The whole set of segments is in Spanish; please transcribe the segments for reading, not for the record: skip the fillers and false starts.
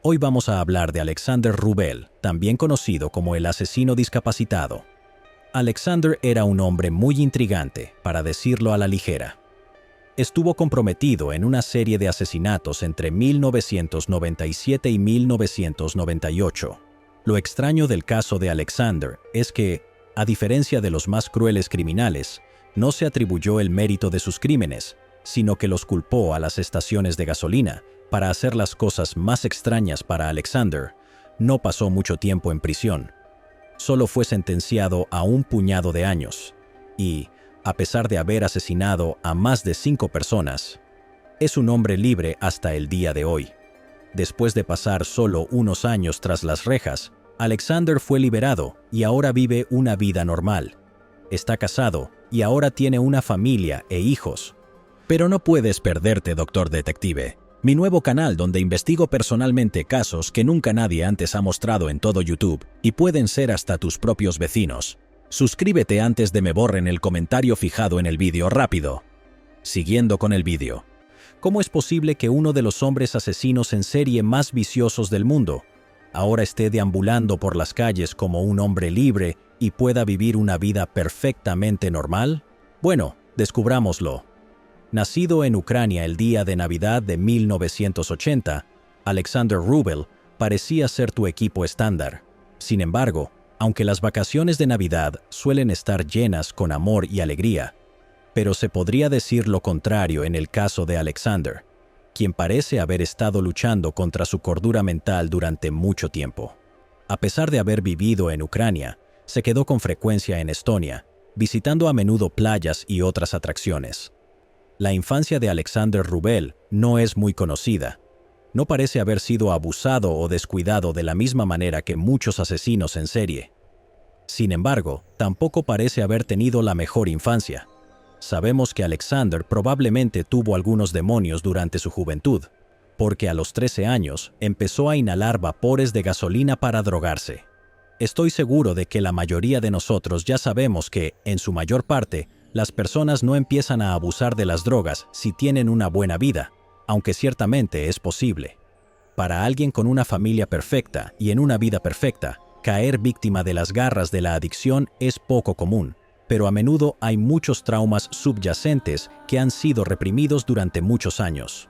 Hoy vamos a hablar de Alexander Wrubel, también conocido como el asesino discapacitado. Alexander era un hombre muy intrigante, para decirlo a la ligera. Estuvo comprometido en una serie de asesinatos entre 1997 y 1998. Lo extraño del caso de Alexander es que, a diferencia de los más crueles criminales, no se atribuyó el mérito de sus crímenes, sino que los culpó a las estaciones de gasolina para hacer las cosas más extrañas para Alexander. No pasó mucho tiempo en prisión. Solo fue sentenciado a un puñado de años y, a pesar de haber asesinado a más de 5 personas, es un hombre libre hasta el día de hoy. Después de pasar solo unos años tras las rejas, Alexander fue liberado y ahora vive una vida normal. Está casado y ahora tiene una familia e hijos. Pero no puedes perderte, Doctor Detective, mi nuevo canal donde investigo personalmente casos que nunca nadie antes ha mostrado en todo YouTube y pueden ser hasta tus propios vecinos. Suscríbete antes de me borren el comentario fijado en el vídeo rápido. Siguiendo con el vídeo. ¿Cómo es posible que uno de los hombres asesinos en serie más viciosos del mundo ahora esté deambulando por las calles como un hombre libre y pueda vivir una vida perfectamente normal? Bueno, descubrámoslo. Nacido en Ucrania el día de Navidad de 1980, Alexander Wrubel parecía ser tu equipo estándar. Sin embargo, aunque las vacaciones de Navidad suelen estar llenas con amor y alegría, pero se podría decir lo contrario en el caso de Alexander, quien parece haber estado luchando contra su cordura mental durante mucho tiempo. A pesar de haber vivido en Ucrania, se quedó con frecuencia en Estonia, visitando a menudo playas y otras atracciones. La infancia de Alexander Wrubel no es muy conocida. No parece haber sido abusado o descuidado de la misma manera que muchos asesinos en serie. Sin embargo, tampoco parece haber tenido la mejor infancia. Sabemos que Alexander probablemente tuvo algunos demonios durante su juventud, porque a los 13 años empezó a inhalar vapores de gasolina para drogarse. Estoy seguro de que la mayoría de nosotros ya sabemos que, en su mayor parte, las personas no empiezan a abusar de las drogas si tienen una buena vida, aunque ciertamente es posible. Para alguien con una familia perfecta y en una vida perfecta, caer víctima de las garras de la adicción es poco común, pero a menudo hay muchos traumas subyacentes que han sido reprimidos durante muchos años.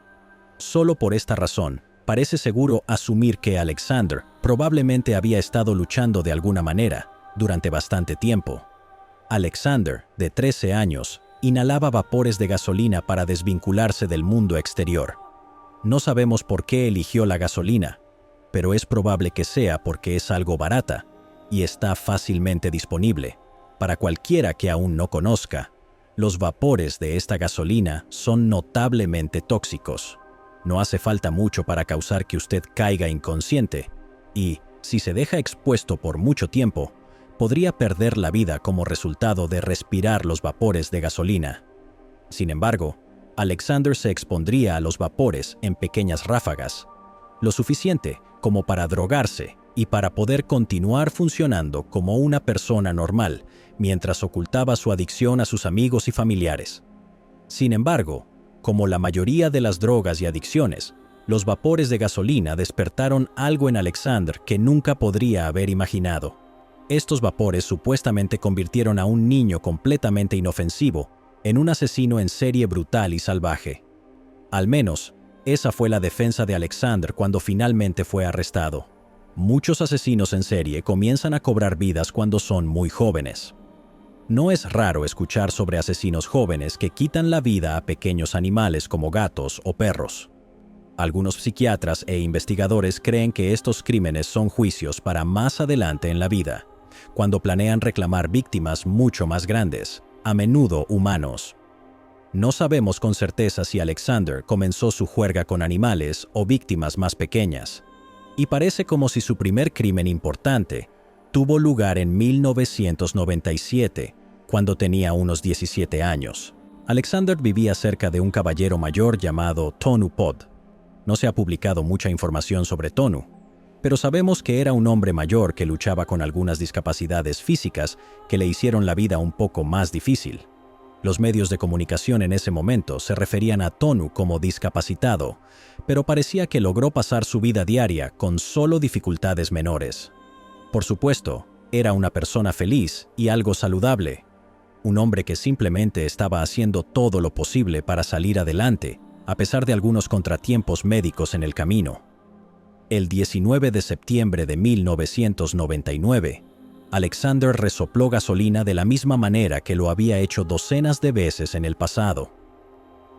Solo por esta razón, parece seguro asumir que Alexander probablemente había estado luchando de alguna manera durante bastante tiempo. Alexander, de 13 años, inhalaba vapores de gasolina para desvincularse del mundo exterior. No sabemos por qué eligió la gasolina, pero es probable que sea porque es algo barata y está fácilmente disponible. Para cualquiera que aún no conozca, los vapores de esta gasolina son notablemente tóxicos. No hace falta mucho para causar que usted caiga inconsciente y, si se deja expuesto por mucho tiempo, podría perder la vida como resultado de respirar los vapores de gasolina. Sin embargo, Alexander se expondría a los vapores en pequeñas ráfagas, lo suficiente como para drogarse y para poder continuar funcionando como una persona normal mientras ocultaba su adicción a sus amigos y familiares. Sin embargo, como la mayoría de las drogas y adicciones, los vapores de gasolina despertaron algo en Alexander que nunca podría haber imaginado. Estos vapores supuestamente convirtieron a un niño completamente inofensivo en un asesino en serie brutal y salvaje. Al menos, esa fue la defensa de Alexander cuando finalmente fue arrestado. Muchos asesinos en serie comienzan a cobrar vidas cuando son muy jóvenes. No es raro escuchar sobre asesinos jóvenes que quitan la vida a pequeños animales como gatos o perros. Algunos psiquiatras e investigadores creen que estos crímenes son juicios para más adelante en la vida, cuando planean reclamar víctimas mucho más grandes, a menudo humanos. No sabemos con certeza si Alexander comenzó su juerga con animales o víctimas más pequeñas, y parece como si su primer crimen importante tuvo lugar en 1997, cuando tenía unos 17 años. Alexander vivía cerca de un caballero mayor llamado Tonu Pod. No se ha publicado mucha información sobre Tonu, pero sabemos que era un hombre mayor que luchaba con algunas discapacidades físicas que le hicieron la vida un poco más difícil. Los medios de comunicación en ese momento se referían a Tonu como discapacitado, pero parecía que logró pasar su vida diaria con solo dificultades menores. Por supuesto, era una persona feliz y algo saludable, un hombre que simplemente estaba haciendo todo lo posible para salir adelante, a pesar de algunos contratiempos médicos en el camino. El 19 de septiembre de 1999, Alexander resopló gasolina de la misma manera que lo había hecho docenas de veces en el pasado.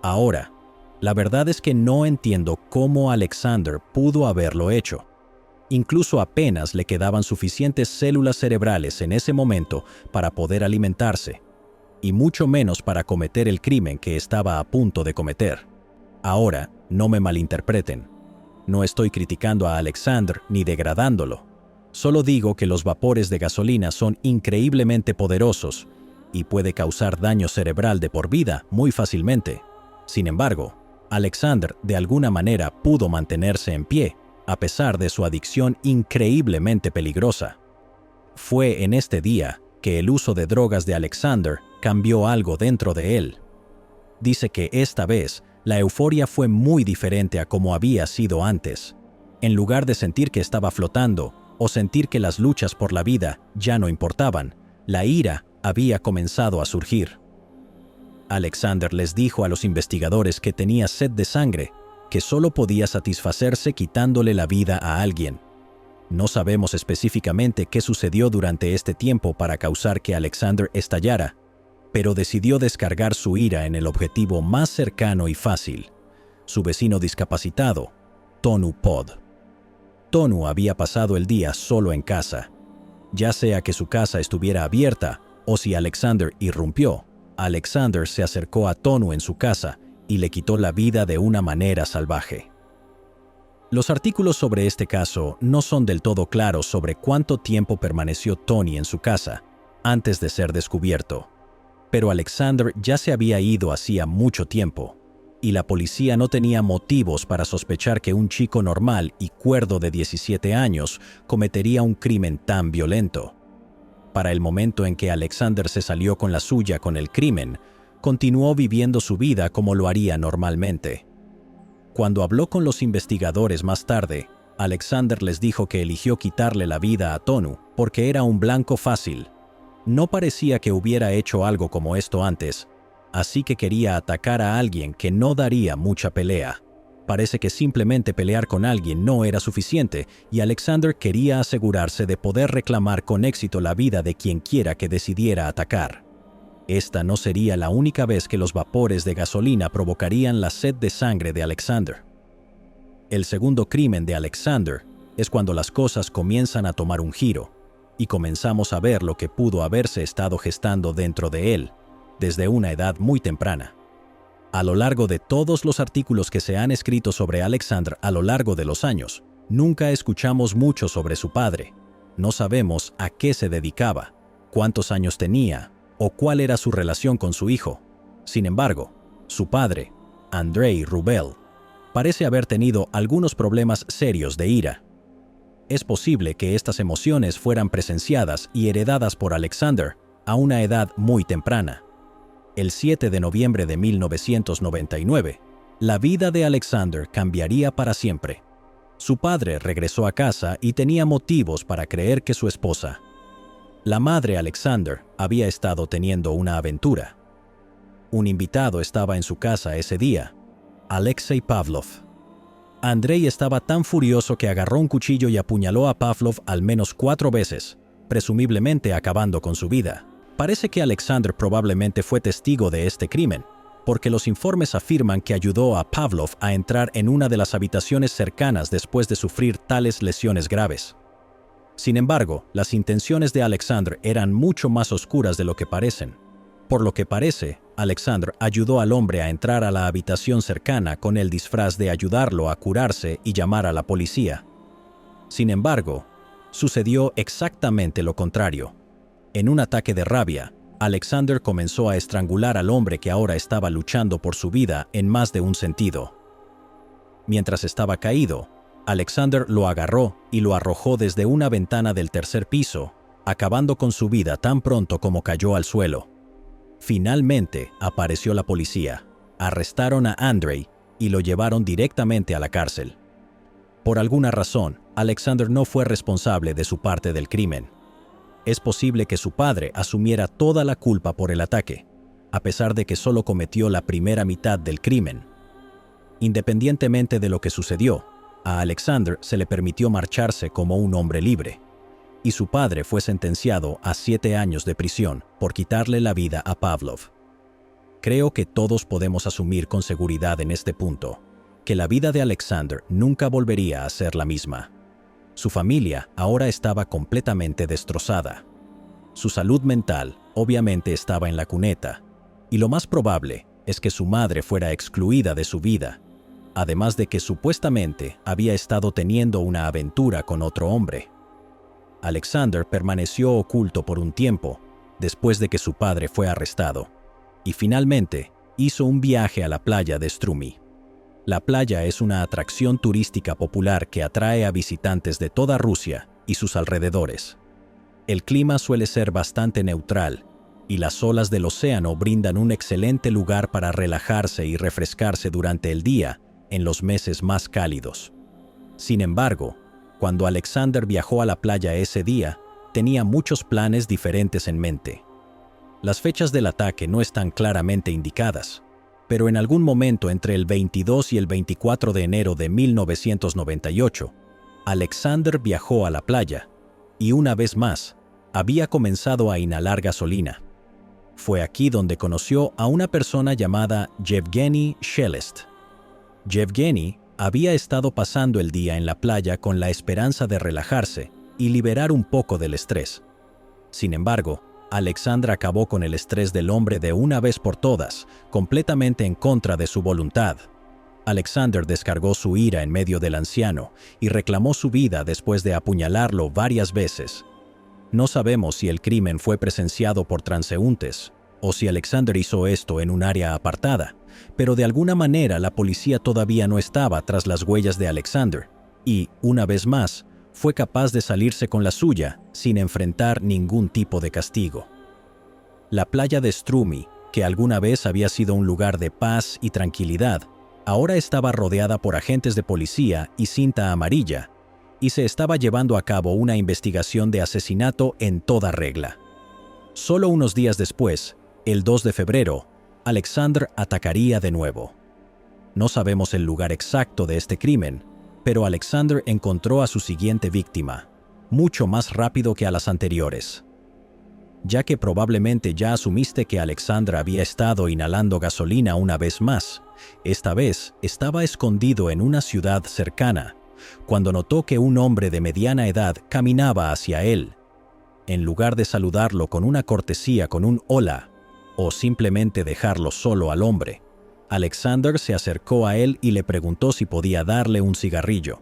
Ahora, la verdad es que no entiendo cómo Alexander pudo haberlo hecho. Incluso apenas le quedaban suficientes células cerebrales en ese momento para poder alimentarse, y mucho menos para cometer el crimen que estaba a punto de cometer. Ahora, no me malinterpreten. No estoy criticando a Alexander ni degradándolo. Solo digo que los vapores de gasolina son increíblemente poderosos y puede causar daño cerebral de por vida muy fácilmente. Sin embargo, Alexander de alguna manera pudo mantenerse en pie, a pesar de su adicción increíblemente peligrosa. Fue en este día que el uso de drogas de Alexander cambió algo dentro de él. Dice que esta vez la euforia fue muy diferente a como había sido antes. En lugar de sentir que estaba flotando o sentir que las luchas por la vida ya no importaban, la ira había comenzado a surgir. Alexander les dijo a los investigadores que tenía sed de sangre, que solo podía satisfacerse quitándole la vida a alguien. No sabemos específicamente qué sucedió durante este tiempo para causar que Alexander estallara, pero decidió descargar su ira en el objetivo más cercano y fácil, su vecino discapacitado, Tonu Pod. Tonu había pasado el día solo en casa. Ya sea que su casa estuviera abierta o si Alexander irrumpió, Alexander se acercó a Tonu en su casa y le quitó la vida de una manera salvaje. Los artículos sobre este caso no son del todo claros sobre cuánto tiempo permaneció Tony en su casa antes de ser descubierto, pero Alexander ya se había ido hacía mucho tiempo, y la policía no tenía motivos para sospechar que un chico normal y cuerdo de 17 años cometería un crimen tan violento. Para el momento en que Alexander se salió con la suya con el crimen, continuó viviendo su vida como lo haría normalmente. Cuando habló con los investigadores más tarde, Alexander les dijo que eligió quitarle la vida a Tonu porque era un blanco fácil. No parecía que hubiera hecho algo como esto antes, así que quería atacar a alguien que no daría mucha pelea. Parece que simplemente pelear con alguien no era suficiente y Alexander quería asegurarse de poder reclamar con éxito la vida de quien quiera que decidiera atacar. Esta no sería la única vez que los vapores de gasolina provocarían la sed de sangre de Alexander. El segundo crimen de Alexander es cuando las cosas comienzan a tomar un giro y comenzamos a ver lo que pudo haberse estado gestando dentro de él desde una edad muy temprana. A lo largo de todos los artículos que se han escrito sobre Alexander a lo largo de los años, nunca escuchamos mucho sobre su padre. No sabemos a qué se dedicaba, cuántos años tenía o cuál era su relación con su hijo. Sin embargo, su padre, Andrei Rubel, parece haber tenido algunos problemas serios de ira. Es posible que estas emociones fueran presenciadas y heredadas por Alexander a una edad muy temprana. El 7 de noviembre de 1999, la vida de Alexander cambiaría para siempre. Su padre regresó a casa y tenía motivos para creer que su esposa, la madre Alexander, había estado teniendo una aventura. Un invitado estaba en su casa ese día, Alexei Pavlov. Andrei estaba tan furioso que agarró un cuchillo y apuñaló a Pavlov al menos 4 veces, presumiblemente acabando con su vida. Parece que Alexander probablemente fue testigo de este crimen, porque los informes afirman que ayudó a Pavlov a entrar en una de las habitaciones cercanas después de sufrir tales lesiones graves. Sin embargo, las intenciones de Alexander eran mucho más oscuras de lo que parecen. Por lo que parece, Alexander ayudó al hombre a entrar a la habitación cercana con el disfraz de ayudarlo a curarse y llamar a la policía. Sin embargo, sucedió exactamente lo contrario. En un ataque de rabia, Alexander comenzó a estrangular al hombre que ahora estaba luchando por su vida en más de un sentido. Mientras estaba caído, Alexander lo agarró y lo arrojó desde una ventana del tercer piso, acabando con su vida tan pronto como cayó al suelo. Finalmente apareció la policía, arrestaron a Andrei y lo llevaron directamente a la cárcel. Por alguna razón, Alexander no fue responsable de su parte del crimen. Es posible que su padre asumiera toda la culpa por el ataque, a pesar de que solo cometió la primera mitad del crimen. Independientemente de lo que sucedió, a Alexander se le permitió marcharse como un hombre libre, y su padre fue sentenciado a 7 años de prisión por quitarle la vida a Pavlov. Creo que todos podemos asumir con seguridad en este punto que la vida de Alexander nunca volvería a ser la misma. Su familia ahora estaba completamente destrozada. Su salud mental obviamente estaba en la cuneta, y lo más probable es que su madre fuera excluida de su vida, además de que supuestamente había estado teniendo una aventura con otro hombre. Alexander permaneció oculto por un tiempo después de que su padre fue arrestado, y finalmente hizo un viaje a la playa de Strumy. La playa es una atracción turística popular que atrae a visitantes de toda Rusia y sus alrededores. El clima suele ser bastante neutral, y las olas del océano brindan un excelente lugar para relajarse y refrescarse durante el día en los meses más cálidos. Sin embargo, cuando Alexander viajó a la playa ese día, tenía muchos planes diferentes en mente. Las fechas del ataque no están claramente indicadas, pero en algún momento entre el 22 y el 24 de enero de 1998, Alexander viajó a la playa y una vez más había comenzado a inhalar gasolina. Fue aquí donde conoció a una persona llamada Yevgeny Shelest. Yevgeny había estado pasando el día en la playa con la esperanza de relajarse y liberar un poco del estrés. Sin embargo, Alexander acabó con el estrés del hombre de una vez por todas, completamente en contra de su voluntad. Alexander descargó su ira en medio del anciano y reclamó su vida después de apuñalarlo varias veces. No sabemos si el crimen fue presenciado por transeúntes o si Alexander hizo esto en un área apartada, pero de alguna manera la policía todavía no estaba tras las huellas de Alexander y, una vez más, fue capaz de salirse con la suya sin enfrentar ningún tipo de castigo. La playa de Strumy, que alguna vez había sido un lugar de paz y tranquilidad, ahora estaba rodeada por agentes de policía y cinta amarilla, y se estaba llevando a cabo una investigación de asesinato en toda regla. Solo unos días después, el 2 de febrero, Alexander atacaría de nuevo. No sabemos el lugar exacto de este crimen, pero Alexander encontró a su siguiente víctima, mucho más rápido que a las anteriores. Ya que probablemente ya asumiste que Alexander había estado inhalando gasolina una vez más, esta vez estaba escondido en una ciudad cercana, cuando notó que un hombre de mediana edad caminaba hacia él. En lugar de saludarlo con una cortesía con un hola, o simplemente dejarlo solo al hombre, Alexander se acercó a él y le preguntó si podía darle un cigarrillo.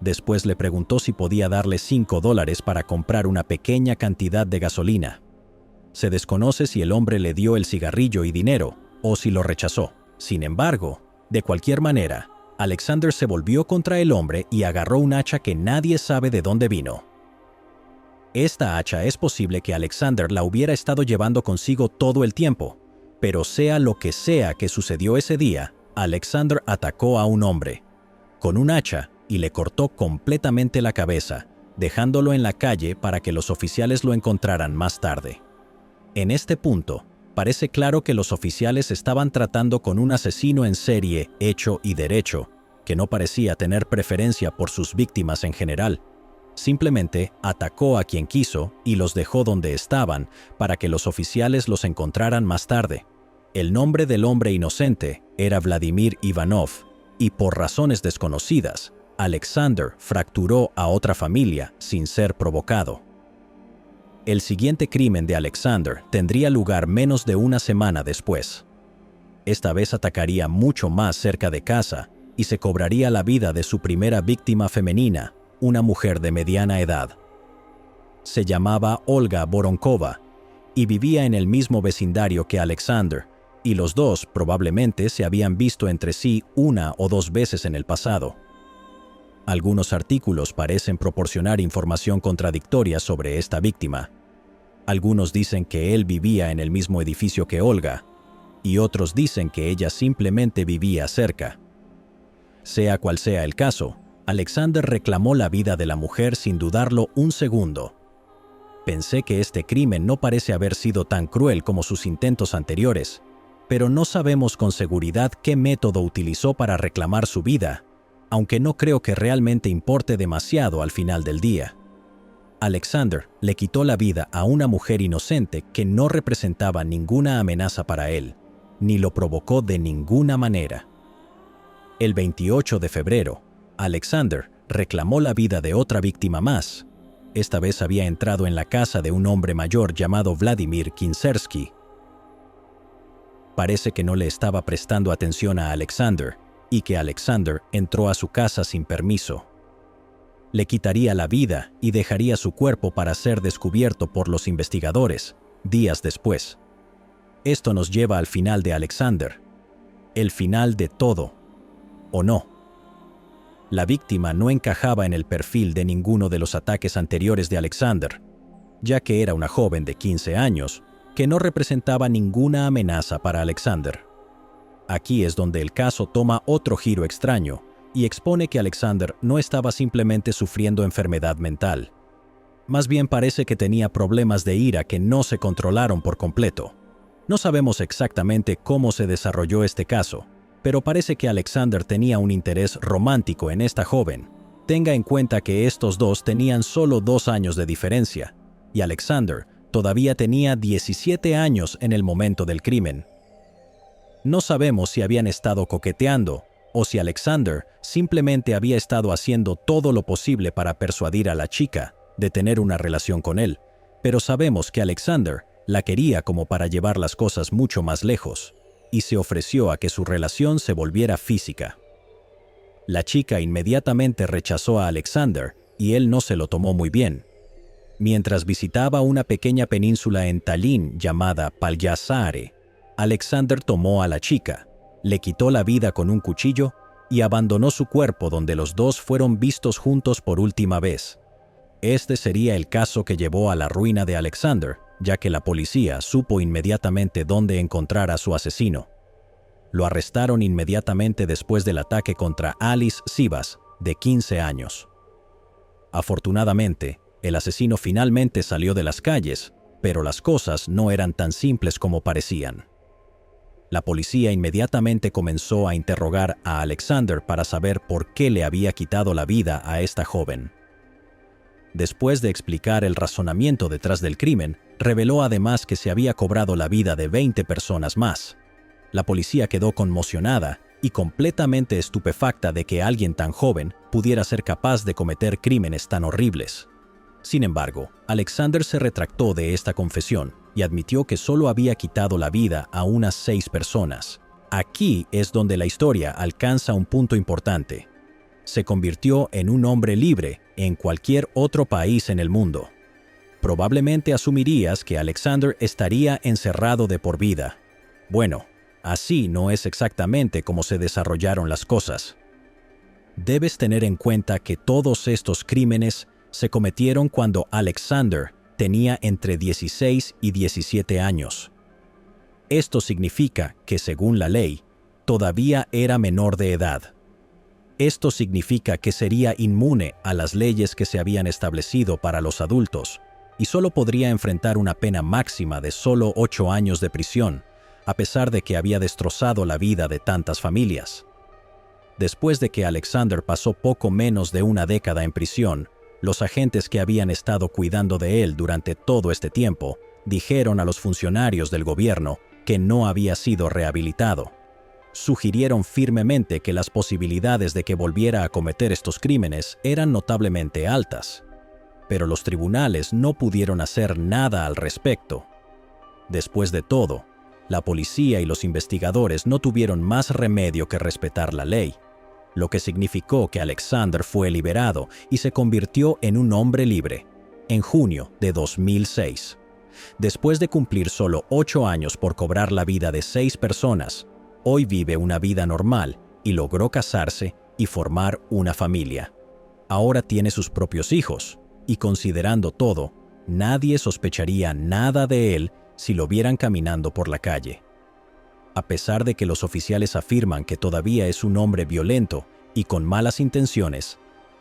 Después le preguntó si podía darle $5 para comprar una pequeña cantidad de gasolina. Se desconoce si el hombre le dio el cigarrillo y dinero, o si lo rechazó. Sin embargo, de cualquier manera, Alexander se volvió contra el hombre y agarró un hacha que nadie sabe de dónde vino. Esta hacha es posible que Alexander la hubiera estado llevando consigo todo el tiempo, pero sea lo que sea que sucedió ese día, Alexander atacó a un hombre con un hacha y le cortó completamente la cabeza, dejándolo en la calle para que los oficiales lo encontraran más tarde. En este punto, parece claro que los oficiales estaban tratando con un asesino en serie hecho y derecho, que no parecía tener preferencia por sus víctimas en general. Simplemente atacó a quien quiso y los dejó donde estaban para que los oficiales los encontraran más tarde. El nombre del hombre inocente era Vladimir Ivanov, y por razones desconocidas, Alexander fracturó a otra familia sin ser provocado. El siguiente crimen de Alexander tendría lugar menos de una semana después. Esta vez atacaría mucho más cerca de casa y se cobraría la vida de su primera víctima femenina, una mujer de mediana edad. Se llamaba Olga Voronkova y vivía en el mismo vecindario que Alexander, y los dos probablemente se habían visto entre sí 1 o 2 veces en el pasado. Algunos artículos parecen proporcionar información contradictoria sobre esta víctima. Algunos dicen que él vivía en el mismo edificio que Olga, y otros dicen que ella simplemente vivía cerca. Sea cual sea el caso, Alexander reclamó la vida de la mujer sin dudarlo un segundo. Pensé que este crimen no parece haber sido tan cruel como sus intentos anteriores, pero no sabemos con seguridad qué método utilizó para reclamar su vida, aunque no creo que realmente importe demasiado al final del día. Alexander le quitó la vida a una mujer inocente que no representaba ninguna amenaza para él, ni lo provocó de ninguna manera. El 28 de febrero, Alexander reclamó la vida de otra víctima más. Esta vez había entrado en la casa de un hombre mayor llamado Vladimir Kinsersky. Parece que no le estaba prestando atención a Alexander y que Alexander entró a su casa sin permiso. Le quitaría la vida y dejaría su cuerpo para ser descubierto por los investigadores días después. Esto nos lleva al final de Alexander. El final de todo. ¿O no? La víctima no encajaba en el perfil de ninguno de los ataques anteriores de Alexander, ya que era una joven de 15 años que no representaba ninguna amenaza para Alexander. Aquí es donde el caso toma otro giro extraño y expone que Alexander no estaba simplemente sufriendo enfermedad mental. Más bien parece que tenía problemas de ira que no se controlaron por completo. No sabemos exactamente cómo se desarrolló este caso, pero parece que Alexander tenía un interés romántico en esta joven. Tenga en cuenta que estos dos tenían solo 2 años de diferencia, y Alexander todavía tenía 17 años en el momento del crimen. No sabemos si habían estado coqueteando, o si Alexander simplemente había estado haciendo todo lo posible para persuadir a la chica de tener una relación con él, pero sabemos que Alexander la quería como para llevar las cosas mucho más lejos, y se ofreció a que su relación se volviera física. La chica inmediatamente rechazó a Alexander y él no se lo tomó muy bien. Mientras visitaba una pequeña península en Tallinn llamada Paljassaare, Alexander tomó a la chica, le quitó la vida con un cuchillo y abandonó su cuerpo donde los dos fueron vistos juntos por última vez. Este sería el caso que llevó a la ruina de Alexander, ya que la policía supo inmediatamente dónde encontrar a su asesino. Lo arrestaron inmediatamente después del ataque contra Alice Sivas, de 15 años. Afortunadamente, el asesino finalmente salió de las calles, pero las cosas no eran tan simples como parecían. La policía inmediatamente comenzó a interrogar a Alexander para saber por qué le había quitado la vida a esta joven. Después de explicar el razonamiento detrás del crimen, reveló además que se había cobrado la vida de 20 personas más. La policía quedó conmocionada y completamente estupefacta de que alguien tan joven pudiera ser capaz de cometer crímenes tan horribles. Sin embargo, Alexander se retractó de esta confesión y admitió que solo había quitado la vida a unas 6 personas. Aquí es donde la historia alcanza un punto importante. Se convirtió en un hombre libre en cualquier otro país en el mundo. Probablemente asumirías que Alexander estaría encerrado de por vida. Bueno, así no es exactamente como se desarrollaron las cosas. Debes tener en cuenta que todos estos crímenes se cometieron cuando Alexander tenía entre 16 y 17 años. Esto significa que, según la ley, todavía era menor de edad. Esto significa que sería inmune a las leyes que se habían establecido para los adultos y solo podría enfrentar una pena máxima de solo 8 años de prisión, a pesar de que había destrozado la vida de tantas familias. Después de que Alexander pasó poco menos de una década en prisión, los agentes que habían estado cuidando de él durante todo este tiempo dijeron a los funcionarios del gobierno que no había sido rehabilitado. Sugirieron firmemente que las posibilidades de que volviera a cometer estos crímenes eran notablemente altas, pero los tribunales no pudieron hacer nada al respecto. Después de todo, la policía y los investigadores no tuvieron más remedio que respetar la ley, lo que significó que Alexander fue liberado y se convirtió en un hombre libre, en junio de 2006. Después de cumplir solo 8 años por cobrar la vida de 6 personas, hoy vive una vida normal y logró casarse y formar una familia. Ahora tiene sus propios hijos y, considerando todo, nadie sospecharía nada de él si lo vieran caminando por la calle. A pesar de que los oficiales afirman que todavía es un hombre violento y con malas intenciones,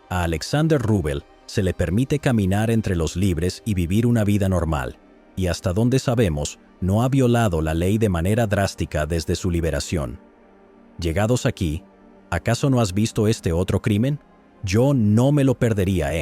a Alexander Wrubel se le permite caminar entre los libres y vivir una vida normal, y hasta donde sabemos, no ha violado la ley de manera drástica desde su liberación. Llegados aquí, ¿acaso no has visto este otro crimen? Yo no me lo perdería,